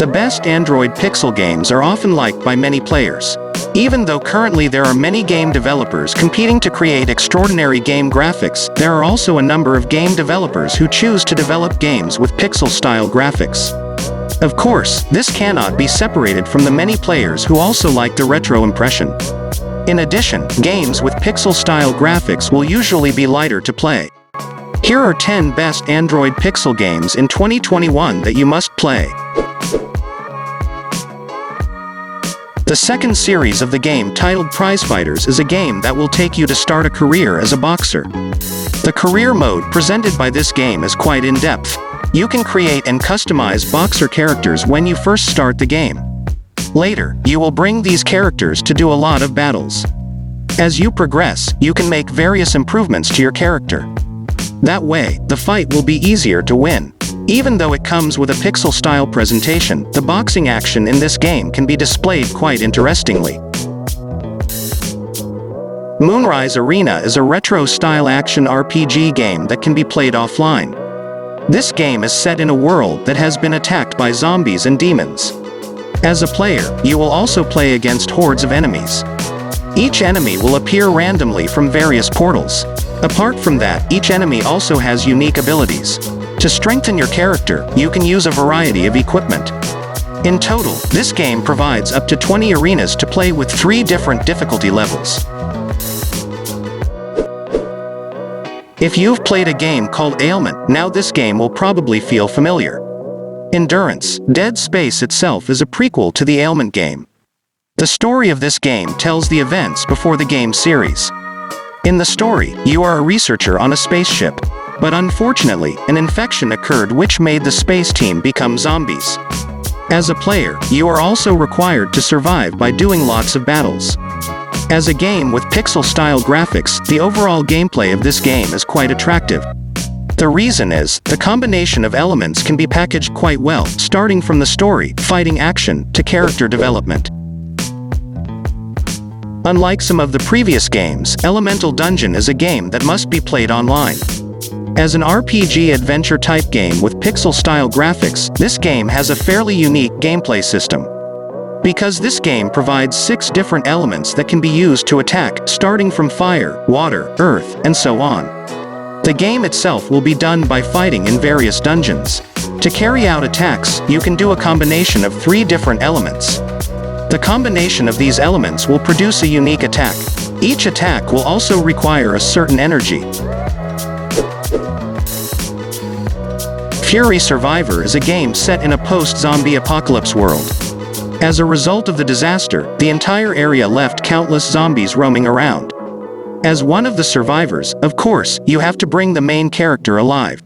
The best Android Pixel games are often liked by many players. Even though currently there are many game developers competing to create extraordinary game graphics, there are also a number of game developers who choose to develop games with pixel-style graphics. Of course, this cannot be separated from the many players who also like the retro impression. In addition, games with pixel-style graphics will usually be lighter to play. Here are 10 best Android Pixel games in 2021 that you must play. The second series of the game, titled Prizefighters, is a game that will take you to start a career as a boxer. The career mode presented by this game is quite in-depth. You can create and customize boxer characters when you first start the game. Later, you will bring these characters to do a lot of battles. As you progress, you can make various improvements to your character. That way, the fight will be easier to win. Even though it comes with a pixel-style presentation, the boxing action in this game can be displayed quite interestingly. Moonrise Arena is a retro-style action RPG game that can be played offline. This game is set in a world that has been attacked by zombies and demons. As a player, you will also play against hordes of enemies. Each enemy will appear randomly from various portals. Apart from that, each enemy also has unique abilities. To strengthen your character, you can use a variety of equipment. In total, this game provides up to 20 arenas to play with 3 different difficulty levels. If you've played a game called Ailment, now this game will probably feel familiar. Endurance: Dead Space itself is a prequel to the Ailment game. The story of this game tells the events before the game series. In the story, you are a researcher on a spaceship. But unfortunately, an infection occurred which made the space team become zombies. As a player, you are also required to survive by doing lots of battles. As a game with pixel-style graphics, the overall gameplay of this game is quite attractive. The reason is, the combination of elements can be packaged quite well, starting from the story, fighting action, to character development. Unlike some of the previous games, Elemental Dungeon is a game that must be played online. As an RPG adventure-type game with pixel-style graphics, this game has a fairly unique gameplay system. Because this game provides 6 different elements that can be used to attack, starting from fire, water, earth, and so on. The game itself will be done by fighting in various dungeons. To carry out attacks, you can do a combination of 3 different elements. The combination of these elements will produce a unique attack. Each attack will also require a certain energy. Fury Survivor is a game set in a post-zombie apocalypse world. As a result of the disaster, the entire area left countless zombies roaming around. As one of the survivors, of course, you have to bring the main character alive.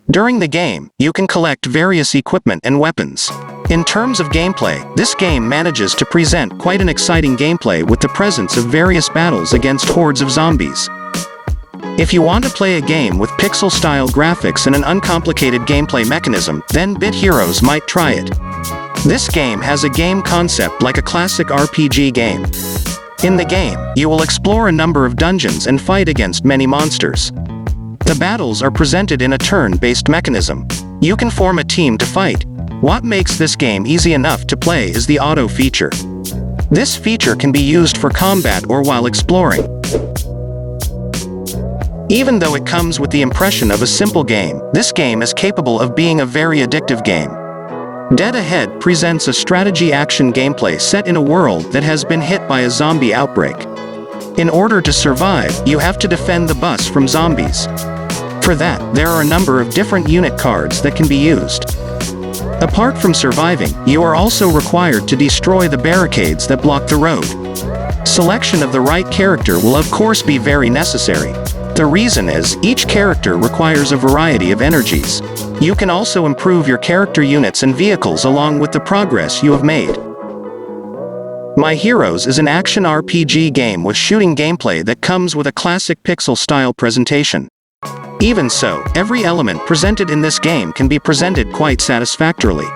During the game, you can collect various equipment and weapons. In terms of gameplay, this game manages to present quite an exciting gameplay with the presence of various battles against hordes of zombies. If you want to play a game with pixel-style graphics and an uncomplicated gameplay mechanism, then Bit Heroes might try it. This game has a game concept like a classic RPG game. In the game, you will explore a number of dungeons and fight against many monsters. The battles are presented in a turn-based mechanism. You can form a team to fight. What makes this game easy enough to play is the auto feature. This feature can be used for combat or while exploring. Even though it comes with the impression of a simple game, this game is capable of being a very addictive game. Dead Ahead presents a strategy-action gameplay set in a world that has been hit by a zombie outbreak. In order to survive, you have to defend the bus from zombies. For that, there are a number of different unit cards that can be used. Apart from surviving, you are also required to destroy the barricades that block the road. Selection of the right character will of course be very necessary. The reason is, each character requires a variety of energies. You can also improve your character units and vehicles along with the progress you have made. My Heroes is an action RPG game with shooting gameplay that comes with a classic pixel-style presentation. Even so, every element presented in this game can be presented quite satisfactorily.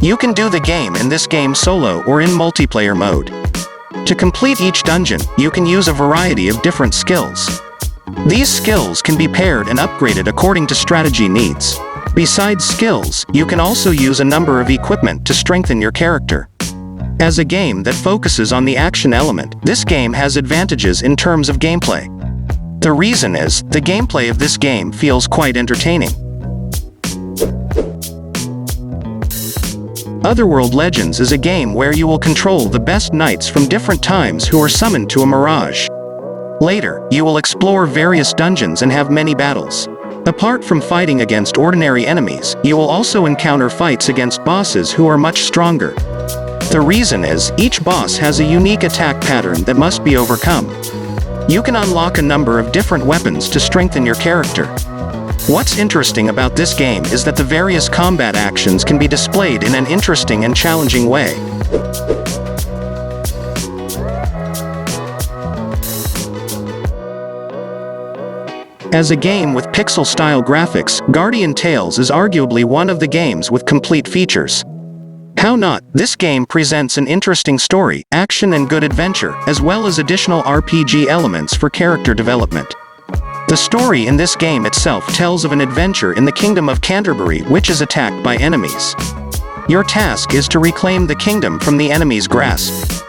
You can do the game in this game solo or in multiplayer mode. To complete each dungeon, you can use a variety of different skills. These skills can be paired and upgraded according to strategy needs. Besides skills, you can also use a number of equipment to strengthen your character. As a game that focuses on the action element, this game has advantages in terms of gameplay. The reason is, the gameplay of this game feels quite entertaining. Otherworld Legends is a game where you will control the best knights from different times who are summoned to a mirage. Later, you will explore various dungeons and have many battles. Apart from fighting against ordinary enemies, you will also encounter fights against bosses who are much stronger. The reason is, each boss has a unique attack pattern that must be overcome. You can unlock a number of different weapons to strengthen your character. What's interesting about this game is that the various combat actions can be displayed in an interesting and challenging way. As a game with pixel-style graphics, Guardian Tales is arguably one of the games with complete features. How not? This game presents an interesting story, action and good adventure, as well as additional RPG elements for character development. The story in this game itself tells of an adventure in the Kingdom of Canterbury which is attacked by enemies. Your task is to reclaim the kingdom from the enemy's grasp.